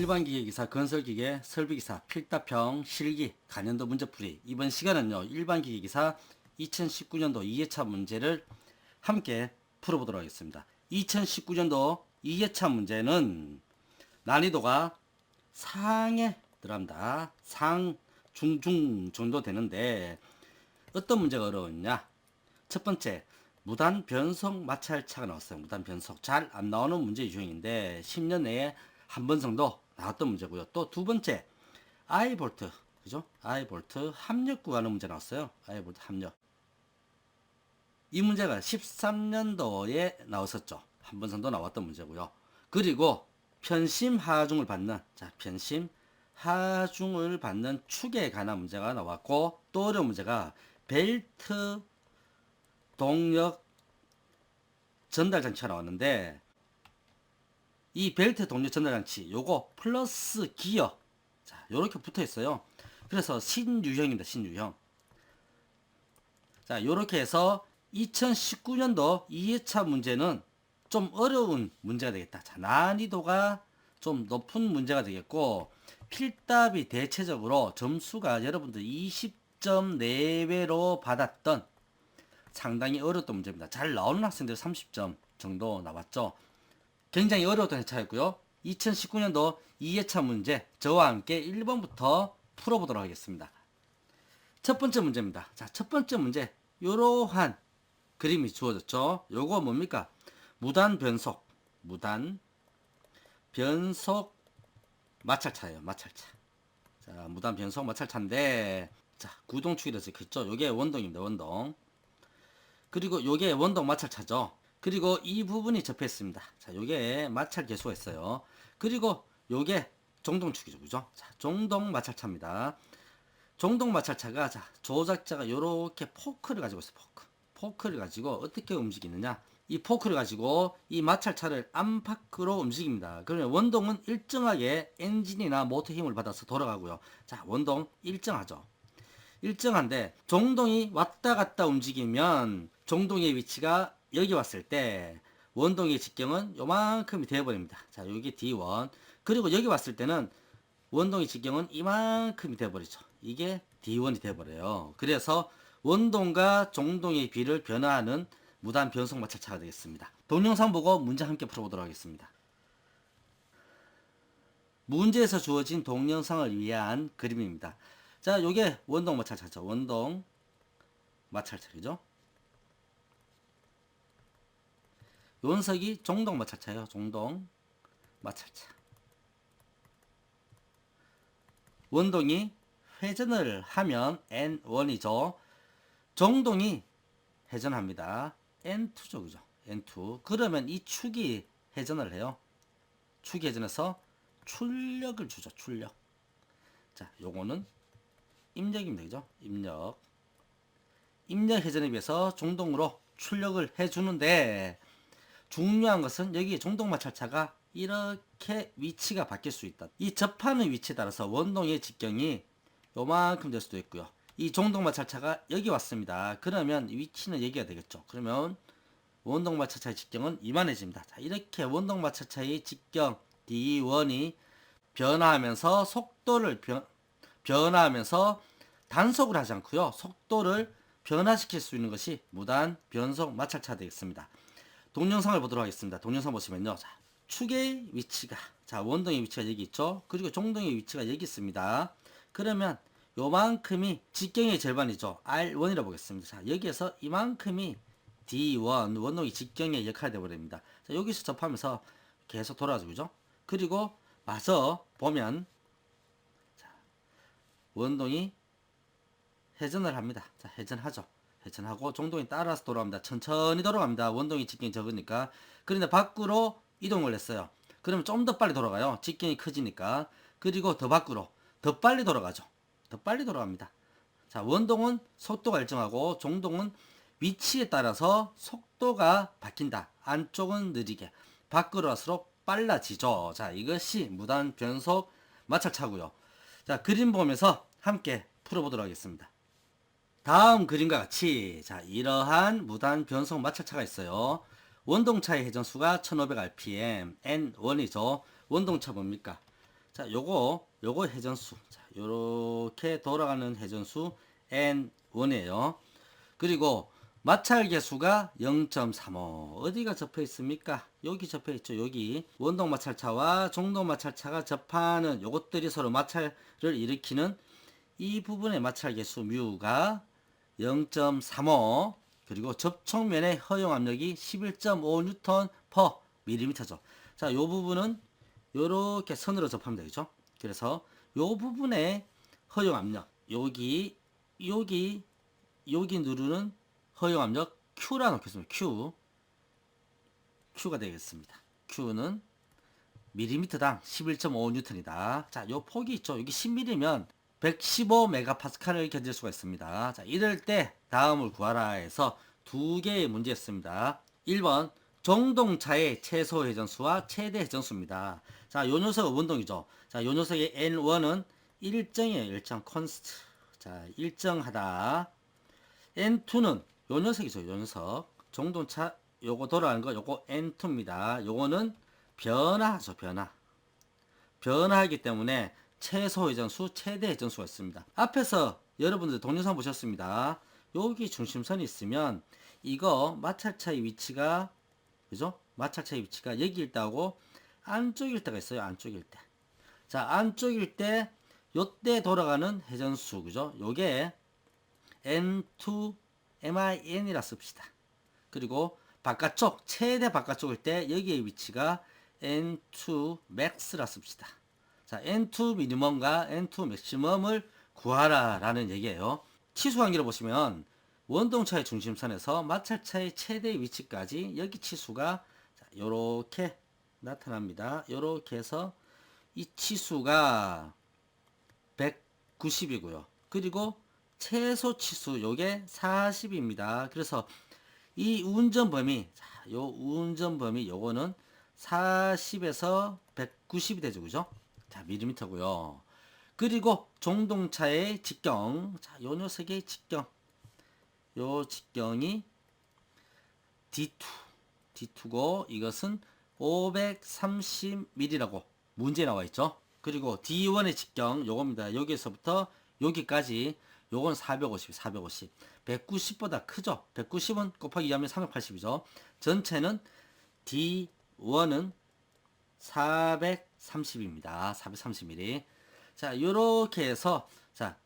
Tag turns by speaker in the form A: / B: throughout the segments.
A: 일반 기계기사, 건설기계, 설비기사, 필답형, 실기, 간연도 문제풀이. 이번 시간은요, 일반 기계기사 2019년도 2회차 문제를 함께 풀어보도록 하겠습니다. 2019년도 2회차 문제는 난이도가 상에 들어갑니다. 상, 중 정도 되는데 어떤 문제가 어려웠냐? 첫 번째, 무단 변속 마찰차가 나왔어요. 무단 변속. 잘 안 나오는 문제 유형인데 10년 내에 한 번 정도 나왔던 문제고요. 또 두 번째, 아이볼트. 그죠? 아이볼트 합력 구하는 문제 나왔어요. 아이볼트 합력. 이 문제가 13년도에 나왔었죠. 한 번 정도 나왔던 문제고요. 그리고 편심 하중을 받는, 자, 편심 하중을 받는 축에 관한 문제가 나왔고, 또 어려운 문제가 벨트 동력 전달 장치가 나왔는데, 이 벨트 동력 전달 장치 요거 플러스 기어, 자, 요렇게 붙어 있어요. 그래서 신유형입니다. 신유형. 자, 요렇게 해서 2019년도 2회차 문제는 좀 어려운 문제가 되겠다. 자, 난이도가 좀 높은 문제가 되겠고, 필답이 대체적으로 점수가 여러분들 20점 내외로 받았던 상당히 어려웠던 문제입니다. 잘 나오는 학생들 30점 정도 나왔죠. 굉장히 어려웠던 회차였고요. 2019년도 2회차 문제 저와 함께 1번부터 풀어보도록 하겠습니다. 첫 번째 문제입니다. 자, 첫 번째 문제 이러한 그림이 주어졌죠. 요거 뭡니까? 무단 변속 마찰차예요. 마찰차. 자, 무단 변속 마찰차인데, 자, 구동축이라 적혀있죠. 요게 원동입니다. 원동. 그리고 요게 원동 마찰차죠. 그리고 이 부분이 접했습니다. 자, 요게 마찰 계수가 있어요. 그리고 요게 종동축이죠. 그죠? 자, 종동 마찰차입니다. 종동 마찰차가, 자, 조작자가 요렇게 포크를 가지고 있어요. 포크를 가지고 어떻게 움직이느냐? 이 포크를 가지고 이 마찰차를 안팎으로 움직입니다. 그러면 원동은 일정하게 엔진이나 모터 힘을 받아서 돌아가고요. 자, 원동 일정하죠. 일정한데 종동이 왔다 갔다 움직이면 종동의 위치가 여기 왔을 때 원동의 직경은 요만큼이 되어버립니다. 자, 여기 D1. 그리고 여기 왔을 때는 원동의 직경은 이만큼이 되어버리죠. 이게 D1이 되어버려요. 그래서 원동과 종동의 비를 변화하는 무단 변속 마찰차가 되겠습니다. 동영상 보고 문제 함께 풀어보도록 하겠습니다. 문제에서 주어진 동영상을 위한 그림입니다. 자, 요게 원동 마찰차죠. 원동 마찰차죠. 원석이 종동 마찰차예요. 종동 마찰차. 원동이 회전을 하면 N1이죠. 종동이 회전합니다. N2죠. 그죠? N2. 그러면 이 축이 회전을 해요. 축이 회전해서 출력을 주죠. 출력. 자, 요거는 입력입니다. 그죠? 입력. 입력 회전에 비해서 종동으로 출력을 해주는데, 중요한 것은 여기 종동 마찰차가 이렇게 위치가 바뀔 수 있다. 이 접하는 위치에 따라서 원동의 직경이 요만큼 될 수도 있고요. 이 종동 마찰차가 여기 왔습니다. 그러면 위치는 여기가 되겠죠. 그러면 원동 마찰차의 직경은 이만해집니다. 자, 이렇게 원동 마찰차의 직경 D1이 변화하면서 속도를 변화하면서 단속을 하지 않고요. 속도를 변화시킬 수 있는 것이 무단 변속 마찰차 되겠습니다. 동영상을 보도록 하겠습니다. 동영상 보시면요. 자, 축의 위치가, 자, 원동의 위치가 여기 있죠. 그리고 종동의 위치가 여기 있습니다. 그러면 요만큼이 직경의 절반이죠. R1이라고 보겠습니다. 자, 여기에서 이만큼이 D1, 원동의 직경의 역할이 되어버립니다. 자, 여기서 접하면서 계속 돌아가죠. 그죠? 그리고 와서 보면, 자, 원동이 회전을 합니다. 자, 회전하죠. 회전하고 종동이 따라서 돌아갑니다. 천천히 돌아갑니다. 원동이 직경이 적으니까. 그런데 밖으로 이동을 했어요. 그러면 좀 더 빨리 돌아가요. 직경이 커지니까. 그리고 더 밖으로 더 빨리 돌아가죠. 더 빨리 돌아갑니다. 자, 원동은 속도가 일정하고 종동은 위치에 따라서 속도가 바뀐다. 안쪽은 느리게, 밖으로 갈수록 빨라지죠. 자, 이것이 무단 변속 마찰차고요. 자, 그림 보면서 함께 풀어보도록 하겠습니다. 다음 그림과 같이, 자, 이러한 무단 변속 마찰차가 있어요. 원동차의 회전수가 1500rpm, N1이죠. 원동차 뭡니까? 자, 요거 회전수. 자, 요렇게 돌아가는 회전수 N1이에요. 그리고 마찰 계수가 0.35. 어디가 접해 있습니까? 여기 접해 있죠. 여기 원동 마찰차와 종동 마찰차가 접하는 요것들이 서로 마찰을 일으키는 이 부분의 마찰 계수 뮤가 0.35. 그리고 접촉면의 허용 압력이 11.5N per mm죠. 자, 요 부분은 요렇게 선으로 접하면 되겠죠. 그래서 요 부분의 허용 압력, 여기 누르는 허용 압력 Q라 놓겠습니다. Q가 되겠습니다. Q는 밀리미터당 11.5N이다. 자, 요 폭이 있죠. 여기 10mm면 115메가파스칼을 견딜 수가 있습니다. 자, 이럴 때 다음을 구하라 해서 두 개의 문제였습니다. 1번 정동차의 최소 회전수와 최대 회전수입니다. 자, 요 녀석은 원동이죠. 자, 요 녀석의 N1은 일정이에요. 일정 컨스트. 자, 일정하다. N2는 요 녀석이죠. 요 녀석. 정동차 요거 돌아가는 거 요거 N2입니다. 요거는 변화하죠. 변화하기 때문에 최소 회전수, 최대 회전수가 있습니다. 앞에서 여러분들 동영상 보셨습니다. 여기 중심선이 있으면 이거 마찰차의 위치가 그죠? 마찰차의 위치가 여기일 때하고 안쪽일 때가 있어요. 안쪽일 때. 자, 안쪽일 때 요때 돌아가는 회전수 그죠? 요게 N2 MIN이라 씁시다. 그리고 바깥쪽 최대 바깥쪽일 때 여기의 위치가 N2 max라 씁시다. 자, N2 미니멈과 N2 맥시멈을 구하라 라는 얘기예요. 치수 관계를 보시면 원동차의 중심선에서 마찰차의 최대 위치까지 여기 치수가 요렇게 나타납니다. 요렇게 해서 이 치수가 190이고요. 그리고 최소 치수 요게 40입니다. 그래서 이 운전 범위, 자, 요 운전 범위 요거는 40에서 190이 되죠. 그죠? 자, 밀리미터고요. 그리고 종동차의 직경. 자, 요 녀석의 직경. 요 직경이 D2고 이것은 530mm라고 문제에 나와 있죠. 그리고 D1의 직경 요겁니다. 여기서부터 여기까지 요건 450. 190보다 크죠. 190은 곱하기 2하면 380이죠. 전체는 D1은 430입니다. 430mm. 자, 요렇게 해서 자,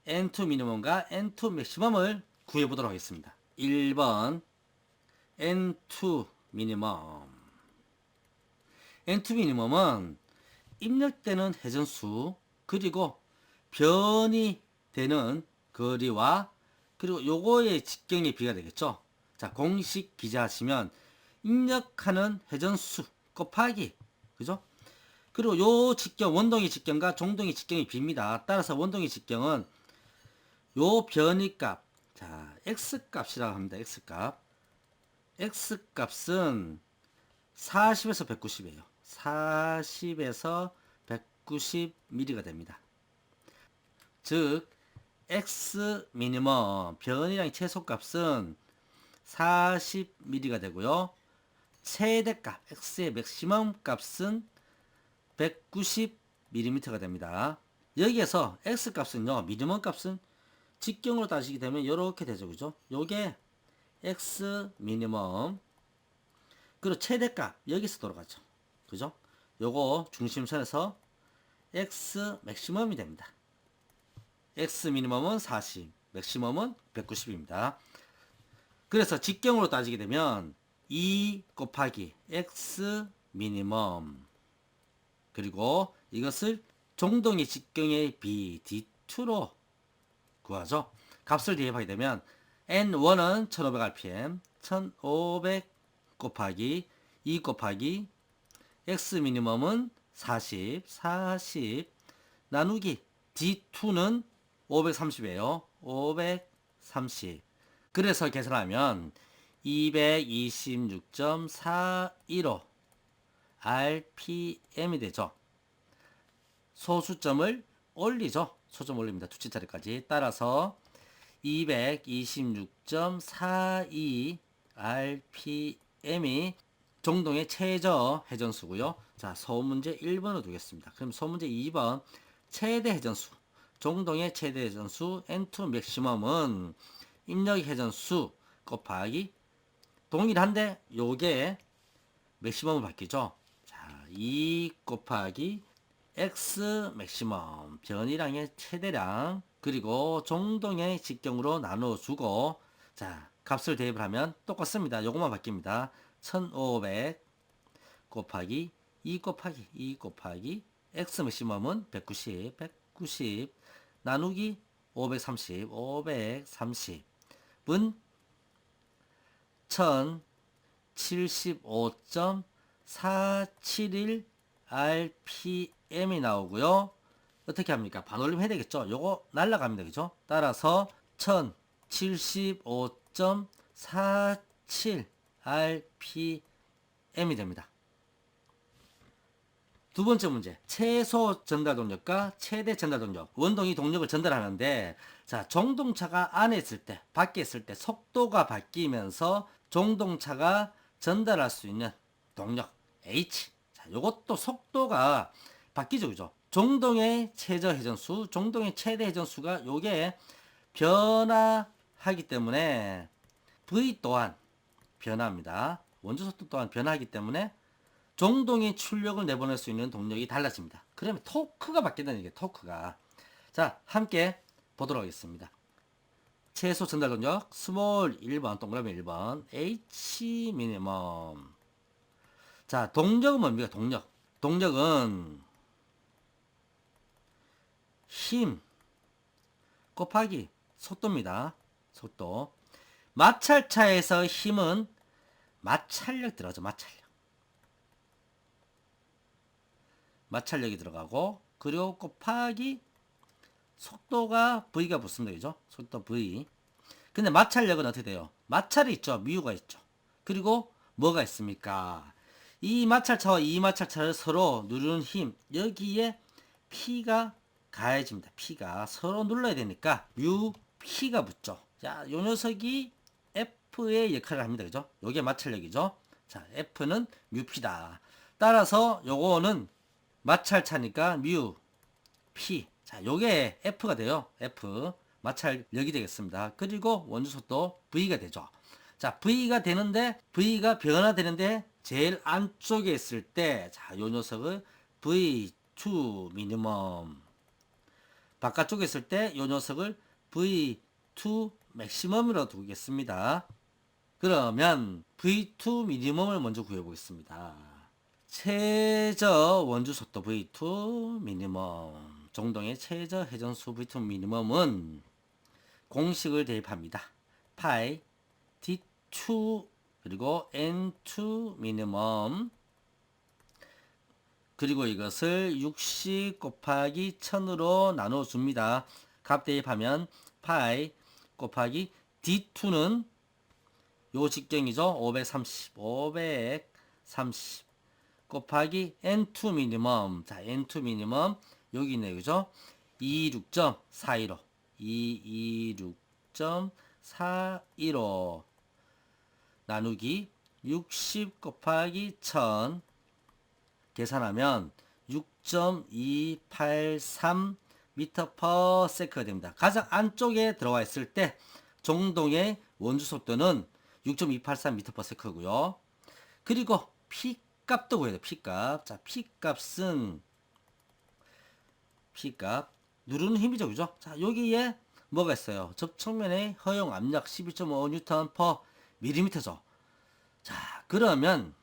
A: N2 미니멈과 N2 맥시멈을 구해 보도록 하겠습니다. 1번 N2 미니멈. N2 미니멈은 입력되는 회전수 그리고 변이 되는 거리와 그리고 요거의 직경의 비가 되겠죠. 자, 공식 기재하시면 입력하는 회전수 곱하기 그죠? 그리고 요 직경 원동의 직경과 종동의 직경이 빕니다. 따라서 원동의 직경은 요 변이값 자 x값이라고 합니다. x값은 40에서 190이에요. 40에서 190mm가 됩니다. 즉 x 미니멈 변이량의 최소값은 40mm가 되고요. 최대값 x의 맥시멈 값은 190mm가 됩니다. 여기에서 x값은요. 미니멈 값은 직경으로 따지게 되면 이렇게 되죠. 그죠? 요게 x 미니멈 그리고 최대값 여기서 돌아가죠. 그죠? 요거 중심선에서 x 맥시멈이 됩니다. x 미니멈은 40, 맥시멈은 190입니다. 그래서 직경으로 따지게 되면 2 곱하기 x 미니멈 그리고 이것을 종동의 직경의 b d2로 구하죠. 값을 대입하게 되면 N1은 1500rpm 1500 곱하기 2 곱하기 x 미니멈은 40 나누기 d2는 530이에요. 530 그래서 계산하면 226.415 rpm이 되죠. 소수점을 올리죠. 소점 올립니다. 두 자리까지. 따라서 226.42 rpm이 종동의 최저 회전수고요. 자, 소문제 1번을 두겠습니다. 그럼 소문제 2번 최대 회전수, 종동의 최대 회전수 N2 맥시멈은 입력 회전수 곱하기 동일한데 요게 맥시멈으로 바뀌죠. 자, 2 곱하기 X 맥시멈 변이량의 최대량 그리고 종동의 직경으로 나눠주고 자, 값을 대입을 하면 똑같습니다. 요것만 바뀝니다. 1500 곱하기 2 곱하기 X 맥시멈은 190 나누기 530은 1075.471 RPM이 나오고요. 어떻게 합니까? 반올림 해야 되겠죠? 요거 날라갑니다. 그죠? 따라서 1075.47 RPM이 됩니다. 두 번째 문제. 최소 전달 동력과 최대 전달 동력. 원동이 동력을 전달하는데, 자, 종동차가 안에 있을 때, 밖에 있을 때 속도가 바뀌면서 종동차가 전달할 수 있는 동력, H. 자, 요것도 속도가 바뀌죠. 그죠? 종동의 최저 회전수, 종동의 최대 회전수가 요게 변화하기 때문에 V 또한 변화합니다. 원주 속도 또한 변화하기 때문에 종동이 출력을 내보낼 수 있는 동력이 달라집니다. 그러면 토크가 바뀐다는 얘기예요. 토크가. 자, 함께 보도록 하겠습니다. 최소 전달 동력 스몰 1번 동그라미 1번 H 미니멈. 자, 동력은 뭡니까? 동력은 힘 곱하기 속도입니다. 속도. 마찰차에서 힘은 마찰력 들어가죠. 마찰력이 들어가고 그리고 곱하기 속도가 V가 붙습니다. 그죠? 속도 V. 근데 마찰력은 어떻게 돼요? 마찰이 있죠. 미우가 있죠. 그리고 뭐가 있습니까? 이 마찰차와 이 마찰차를 서로 누르는 힘 여기에 P가 가해집니다. P가 서로 눌러야 되니까 뮤 P가 붙죠. 자, 요 녀석이 F의 역할을 합니다. 그죠? 요게 마찰력이죠. 자, F는 뮤 P다. 따라서 요거는 마찰차니까 뮤 P. 자, 요게 F가 돼요. F. 마찰력이 되겠습니다. 그리고 원주속도 V가 되죠. 자, V가 되는데, V가 변화되는데, 제일 안쪽에 있을 때, 자, 요 녀석을 V2 미니멈. 바깥쪽에 있을 때, 요 녀석을 V2 맥시멈으로 두겠습니다. 그러면 V2 미니멈을 먼저 구해보겠습니다. 최저 원주 속도 V2 미니멈 종동의 최저 회전수 V2 미니멈은 공식을 대입합니다. 파이 D2 그리고 N2 미니멈 그리고 이것을 60 곱하기 1000으로 나눠줍니다. 값 대입하면 파이 곱하기 D2는 요 직경이죠. 530 곱하기 N2 미니멈. 자, N2 미니멈 여기 있네요. 그죠? 226.415 226.415 나누기 60 곱하기 1000 계산하면 6.283 m/s가 됩니다. 가장 안쪽에 들어와 있을 때 종동의 원주 속도는 6.283 m/s고요. 그리고 P 값도 구해야 돼. P값. 자, P값은 P값 누르는 힘이죠. 그죠? 자, 여기에 뭐가 있어요? 접촉면의 허용 압력 11.5N/mm죠. 자, 그러면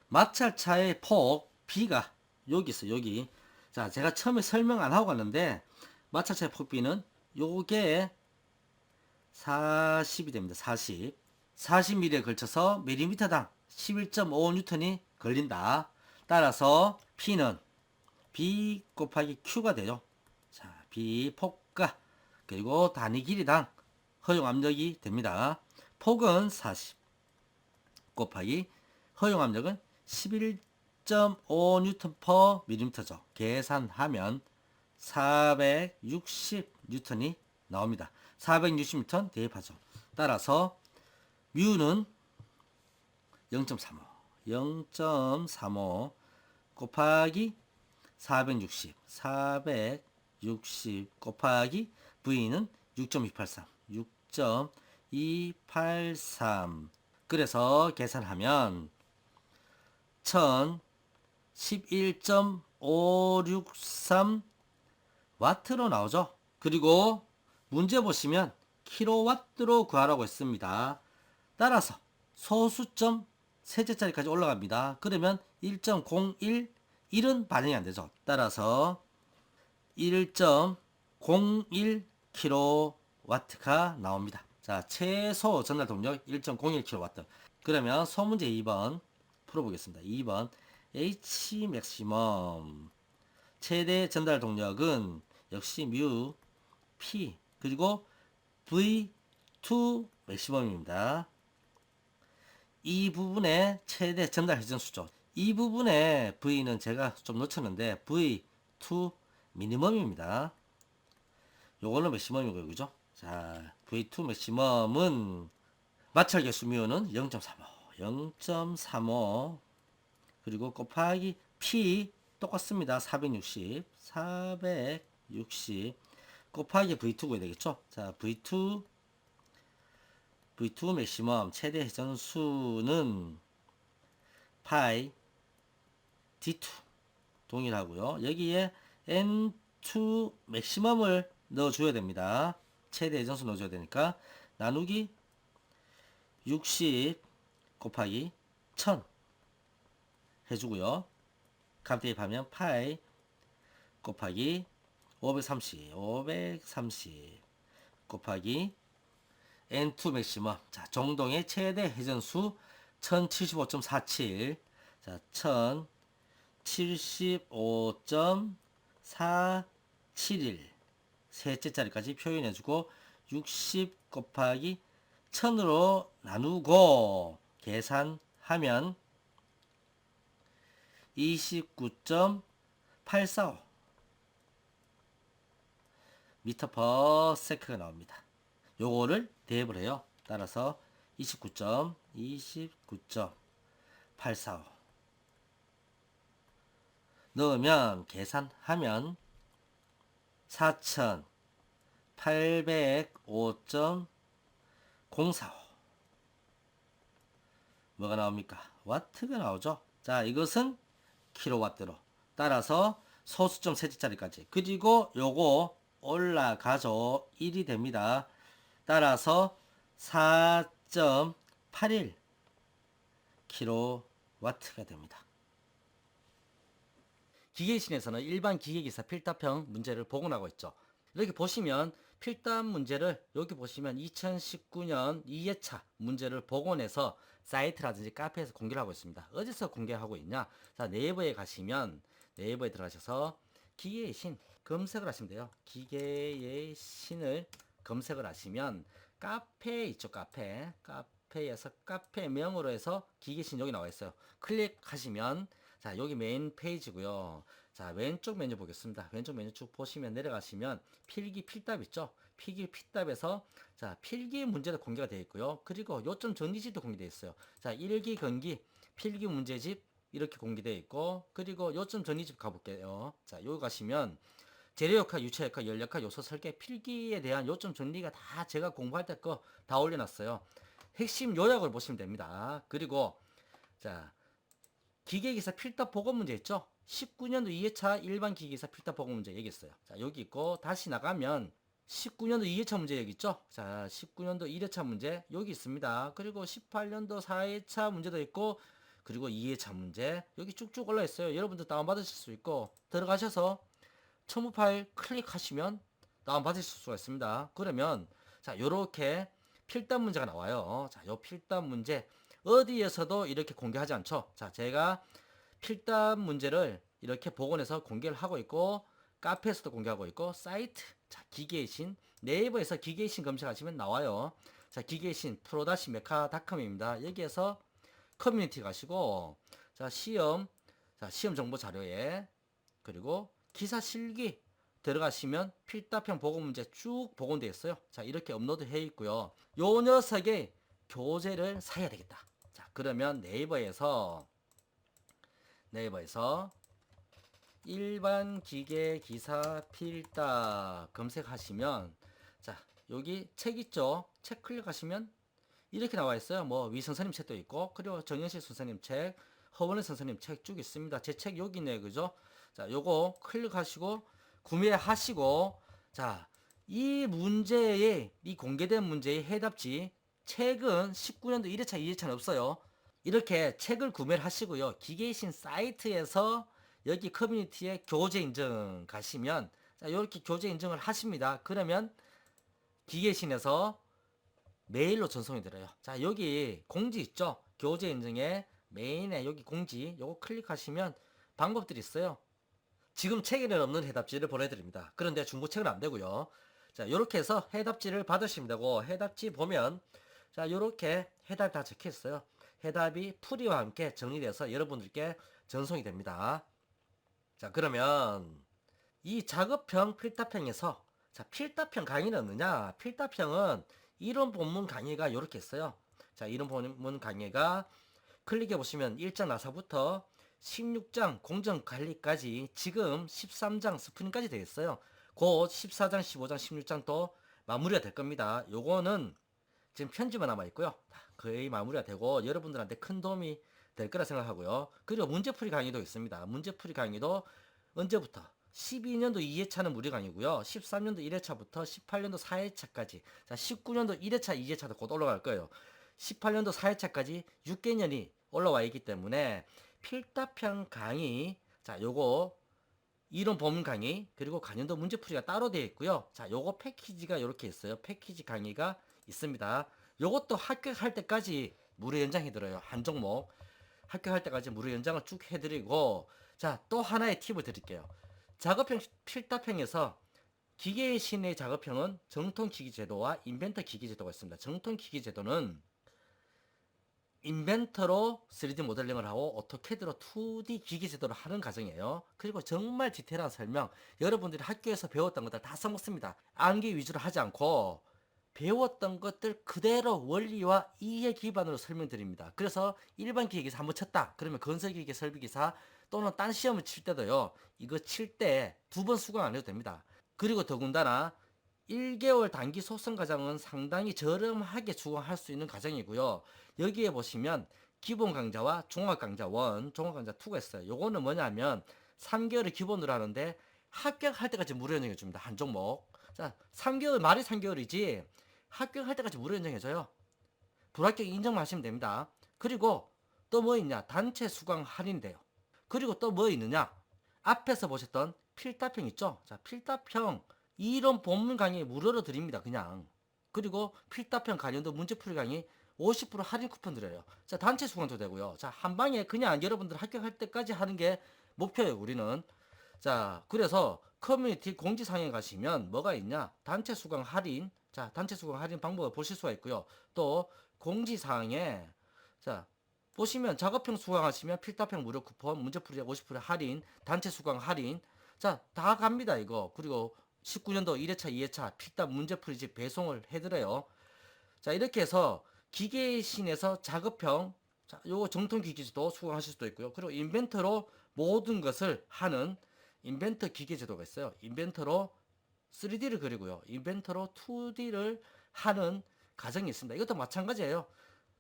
A: 마찰차의 폭 B가 여기 있어요. 여기. 자, 제가 처음에 설명 안 하고 갔는데 마찰차의 폭 B는 요게 40이 됩니다. 40mm에 걸쳐서 밀리미터당 11.5N이 걸린다. 따라서 P는 B 곱하기 Q가 되죠. 자, B 폭과 그리고 단위 길이당 허용 압력이 됩니다. 폭은 40 곱하기 허용 압력은 11.5N/mm죠. 계산하면 460N이 나옵니다. 460N 대입하죠. 따라서 뮤는 0.35 곱하기 460, 460 곱하기 V는 6.283, 6.283. 그래서 계산하면 1011.563 와트로 나오죠. 그리고 문제 보시면 킬로와트로 구하라고 했습니다. 따라서 소수점 세제짜리까지 올라갑니다. 그러면 1.01, 1은 반영이 안 되죠. 따라서 1.01kW가 나옵니다. 자, 최소 전달 동력 1.01kW. 그러면 소문제 2번 풀어보겠습니다. 2번 H 맥시멈 최대 전달 동력은 역시 뮤 P 그리고 V2 맥시멈입니다. 이 부분의 최대 전달 회전수죠. 이 부분의 V는 제가 좀 놓쳤는데 V2 미니멈입니다. 요거는 맥시멈이고요. 그죠? 자, V2 맥시멈은 마찰 개수 뮤는 0.35, 0.35 그리고 곱하기 P 똑같습니다. 460, 460 곱하기 V2 구해야 되겠죠? 자, V2 맥시멈 최대 회전수는 파이 D2 동일하고요. 여기에 N2 맥시멈을 넣어줘야 됩니다. 최대 회전수 넣어줘야 되니까 나누기 60 곱하기 1000 해주고요. 감 대입하면 파이 곱하기 530 곱하기 N2 맥시멈. 자, 정동의 최대 회전수 1075.47. 자, 1075.471. 셋째 자리까지 표현해주고 60 곱하기 1000으로 나누고 계산하면 29.845 미터 퍼 세크가 나옵니다. 요거를 대입을 해요. 따라서 29.845 넣으면 계산하면 4805.045 뭐가 나옵니까? 와트가 나오죠. 자, 이것은 킬로와트로 따라서 소수점 세제짜리까지 그리고 요거 올라가죠. 1이 됩니다. 따라서 4.81 킬로와트가 됩니다. 기계신에서는 일반 기계기사 필답형 문제를 복원하고 있죠. 이렇게 보시면 필답 문제를 여기 보시면 2019년 2회차 문제를 복원해서 사이트라든지 카페에서 공개를 하고 있습니다. 어디서 공개하고 있냐? 자, 네이버에 가시면 네이버에 들어가셔서 기계의 신 검색을 하시면 돼요. 기계의 신을 검색을 하시면 카페 있죠. 카페에서 카페명으로 해서 기계신 여기 나와 있어요. 클릭하시면 자, 여기 메인 페이지고요. 자, 왼쪽 메뉴 보겠습니다. 왼쪽 메뉴 쭉 보시면 내려가시면 필기 필답 있죠. 필기 필답에서 자, 필기 문제도 공개가 되어 있고요. 그리고 요점 전리집도 공개되어 있어요. 자, 1기 경기 필기 문제집 이렇게 공개되어 있고 그리고 요점 전리집 가볼게요. 자, 여기 가시면 재료역학, 유체역학, 열역학, 요소 설계, 필기에 대한 요점 정리가 다 제가 공부할 때 거 다 올려놨어요. 핵심 요약을 보시면 됩니다. 그리고 자, 기계기사 필답 보고 문제 있죠? 19년도 2회차 일반 기계기사 필답 보고 문제 얘기했어요. 자, 여기 있고 다시 나가면 19년도 2회차 문제 여기 있죠? 자, 19년도 1회차 문제 여기 있습니다. 그리고 18년도 4회차 문제도 있고 그리고 2회차 문제 여기 쭉쭉 올라 있어요. 여러분들 다운받으실 수 있고 들어가셔서 첨부 파일 클릭하시면 다운받으실 수가 있습니다. 그러면 자, 요렇게 필답 문제가 나와요. 자, 요 필답 문제 어디에서도 이렇게 공개하지 않죠. 자, 제가 필답 문제를 이렇게 복원해서 공개를 하고 있고 카페에서도 공개하고 있고 사이트 자, 기계의 신 네이버에서 기계의 신 검색하시면 나와요. 자, 기계의 신 프로-메카닷컴입니다. 여기에서 커뮤니티 가시고 자, 시험 정보 자료에 그리고 기사 실기 들어가시면 필답형 보고 문제 쭉 복원되어 있어요. 자, 이렇게 업로드 해 있고요. 요 녀석의 교재를 사야 되겠다. 자, 그러면 네이버에서 일반 기계 기사 필답 검색하시면 자 여기 책 있죠. 책 클릭하시면 이렇게 나와 있어요. 뭐 위 선생님 책도 있고 그리고 정영실 선생님 책, 허원의 선생님 책 쭉 있습니다. 제 책 여기 있네요. 그죠? 자 요거 클릭하시고 구매하시고 자 이 문제의 이 공개된 문제의 해답지 책은 19년도 1회차 2회차는 없어요. 이렇게 책을 구매를 하시고요. 기계신 사이트에서 여기 커뮤니티에 교재 인증 가시면 자 이렇게 교재 인증을 하십니다. 그러면 기계신에서 메일로 전송이 들어요. 자 여기 공지 있죠. 교재 인증에 메인에 여기 공지 요거 클릭하시면 방법들이 있어요. 지금 책에는 없는 해답지를 보내드립니다. 그런데 중고책은 안 되고요. 자 이렇게 해서 해답지를 받으시면 되고 해답지 보면 자 요렇게 해답이 다 적혀 있어요. 해답이 풀이와 함께 정리돼서 여러분들께 전송이 됩니다. 자 그러면 이 작업형 필답형에서 자 필답형 강의는 없느냐? 필답형은 이론 본문 강의가 이렇게 있어요. 자 이론 본문 강의가 클릭해 보시면 1장 나사부터 16장 공정관리까지 지금 13장 스프링까지 되어 있어요. 곧 14장, 15장, 16장 또 마무리가 될 겁니다. 요거는 지금 편집만 남아 있고요. 거의 마무리가 되고 여러분들한테 큰 도움이 될 거라 생각하고요. 그리고 문제풀이 강의도 있습니다. 문제풀이 강의도 언제부터? 12년도 2회차는 무료 강의고요. 13년도 1회차부터 18년도 4회차까지 자 19년도 1회차 2회차도 곧 올라갈 거예요. 18년도 4회차까지 6개년이 올라와 있기 때문에 필답형 강의 자 요거 이론 본문 강의 그리고 관련도 문제풀이가 따로 되어 있고요. 자 요거 패키지가 이렇게 있어요. 패키지 강의가 있습니다. 요것도 합격할 때까지 무료 연장해 드려요. 한 종목 합격할 때까지 무료 연장을 쭉 해드리고 자 또 하나의 팁을 드릴게요. 작업형 필답형에서 기계의 신의 작업형은 정통 기기 제도와 인벤터 기기 제도가 있습니다. 정통 기기 제도는 인벤터로 3D 모델링을 하고 오토캐드로 2D 기기 제도를 하는 과정이에요. 그리고 정말 디테일한 설명 여러분들이 학교에서 배웠던 것들 다 써먹습니다. 암기 위주로 하지 않고 배웠던 것들 그대로 원리와 이해 기반으로 설명드립니다. 그래서 일반 기계기사 한번 쳤다. 그러면 건설기계 설비기사 또는 딴 시험을 칠 때도요. 이거 칠 때 2번 수강 안 해도 됩니다. 그리고 더군다나 1개월 단기 소송 과정은 상당히 저렴하게 수강할 수 있는 과정이고요. 여기에 보시면 기본 강좌와 종합 강좌 1, 종합 강좌 2가 있어요. 요거는 뭐냐면 3개월을 기본으로 하는데 합격할 때까지 무료 연장해 줍니다. 한 종목. 자, 3개월 말이 3개월이지 합격할 때까지 무료 연장해줘요. 불합격 인정만 하시면 됩니다. 그리고 또 뭐 있냐? 단체 수강 할인돼요. 그리고 또 뭐 있느냐? 앞에서 보셨던 필답형 있죠? 자, 필답형 이론 본문 강의 무료로 드립니다. 그냥. 그리고 필답형 관련도 문제풀이 강의 50% 할인 쿠폰 드려요. 자, 단체 수강도 되고요. 자, 한 방에 그냥 여러분들 합격할 때까지 하는 게 목표예요, 우리는. 자, 그래서 커뮤니티 공지사항에 가시면 뭐가 있냐? 단체 수강 할인. 자, 단체 수강 할인 방법을 보실 수가 있고요. 또 공지사항에 자, 보시면 작업형 수강하시면 필답형 무료 쿠폰, 문제풀이 50% 할인, 단체 수강 할인. 자, 다 갑니다, 이거. 그리고 19년도 1회차, 2회차 필답 문제풀이집 배송을 해드려요. 자, 이렇게 해서 기계신에서 작업형, 자, 요거 정통 기계지도 수강하실 수도 있고요. 그리고 인벤터로 모든 것을 하는 인벤터 기계제도가 있어요. 인벤터로 3D를 그리고요. 인벤터로 2D를 하는 과정이 있습니다. 이것도 마찬가지예요.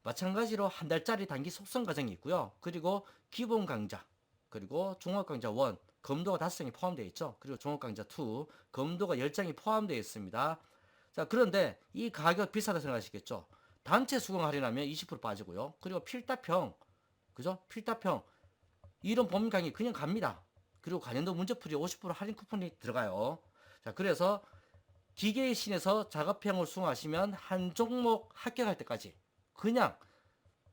A: 마찬가지로 한 달짜리 단기 속성 과정이 있고요. 그리고 기본 강좌, 그리고 종합 강좌 1, 검도가 5장이 포함되어 있죠. 그리고 종합 강좌 2, 검도가 10장이 포함되어 있습니다. 자, 그런데 이 가격 비싸다 생각하시겠죠? 단체 수강 할인하면 20% 빠지고요. 그리고 필답형, 그죠? 필답형, 이런 범위 강의 그냥 갑니다. 그리고 관련도 문제풀이 50% 할인 쿠폰이 들어가요. 자, 그래서 기계의 신에서 작업형을 수강하시면 한 종목 합격할 때까지 그냥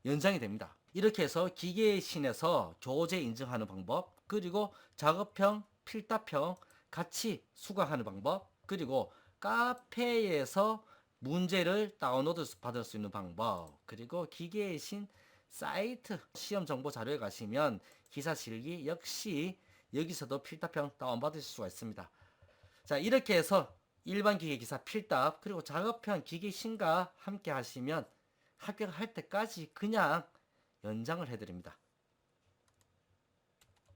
A: 연장이 됩니다. 이렇게 해서 기계의 신에서 교재 인증하는 방법, 그리고 작업형, 필답형 같이 수강하는 방법, 그리고 카페에서 문제를 다운로드 받을 수 있는 방법, 그리고 기계의 신 사이트 시험 정보 자료에 가시면 기사 실기 역시 여기서도 필답형 다운받으실 수가 있습니다. 자, 이렇게 해서 일반 기계 기사 필답 그리고 작업형 기계 신과 함께 하시면 합격할 때까지 그냥 연장을 해드립니다.